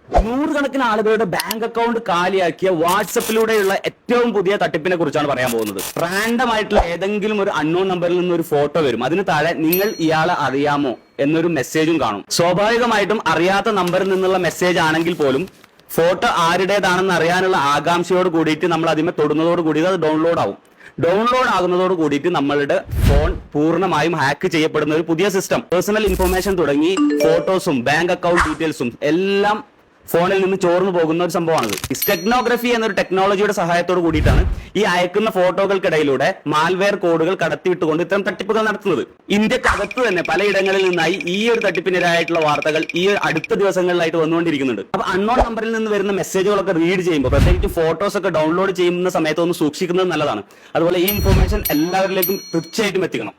നൂറുകണക്കിന് ആളുകളുടെ bank account കാലിയാക്കിയ വാട്സപ്പിലൂടെയുള്ള ഏറ്റവും പുതിയ തട്ടിപ്പിനെ കുറിച്ചാണ് പറയാൻ പോകുന്നത്. റാൻഡം ആയിട്ടുള്ള ഏതെങ്കിലും ഒരു അൺനോൺ നമ്പറിൽ നിന്ന് ഒരു ഫോട്ടോ വരും. അതിന് താഴെ നിങ്ങൾ ഇയാളെ അറിയാമോ എന്നൊരു മെസ്സേജും കാണും. സ്വാഭാവികമായിട്ടും അറിയാത്ത നമ്പറിൽ നിന്നുള്ള മെസ്സേജ് ആണെങ്കിൽ പോലും ഫോട്ടോ ആരുടേതാണെന്ന് അറിയാനുള്ള ആകാംക്ഷയോട് കൂടിയിട്ട് നമ്മൾ അതിനെ തൊടുന്നതോട് കൂടി അത് ഡൗൺലോഡ് ആവും. ഡൗൺലോഡ് ആകുന്നതോട് കൂടിയിട്ട് നമ്മളുടെ ഫോൺ പൂർണ്ണമായും ഹാക്ക് ചെയ്യപ്പെടുന്ന ഒരു പുതിയ സിസ്റ്റം. പേഴ്സണൽ ഇൻഫർമേഷൻ തുടങ്ങി ഫോട്ടോസും ബാങ്ക് അക്കൗണ്ട് ഡീറ്റെയിൽസും എല്ലാം ഫോണിൽ നിന്ന് ചോർന്നു പോകുന്ന ഒരു സംഭവമാണിത്. സ്റ്റെഗ്നോഗ്രഫി എന്നൊരു ടെക്നോളജിയുടെ സഹായത്തോട് കൂടിയിട്ടാണ് ഈ അയക്കുന്ന ഫോട്ടോകൾക്കിടയിലൂടെ മാൽവെയർ കോഡുകൾ കടത്തിവിട്ടുകൊണ്ട് ഇത്തരം തട്ടിപ്പുകൾ നടത്തുന്നത്. ഇന്ത്യക്കകത്ത് തന്നെ പലയിടങ്ങളിൽ നിന്നായി ഈ ഒരു തട്ടിപ്പിനെതിരായിട്ടുള്ള വാർത്തകൾ ഈ അടുത്ത ദിവസങ്ങളിലായിട്ട് വന്നുകൊണ്ടിരിക്കുന്നുണ്ട്. അപ്പൊ അൺനോൺ നമ്പറിൽ നിന്ന് വരുന്ന മെസ്സേജുകളൊക്കെ റീഡ് ചെയ്യുമ്പോൾ, പ്രത്യേകിച്ച് ഫോട്ടോസ് ഒക്കെ ഡൗൺലോഡ് ചെയ്യുന്ന സമയത്ത് ഒന്ന് സൂക്ഷിക്കുന്നത് നല്ലതാണ്. അതുപോലെ ഈ ഇൻഫർമേഷൻ എല്ലാവരിലേക്കും തീർച്ചയായിട്ടും എത്തിക്കണം.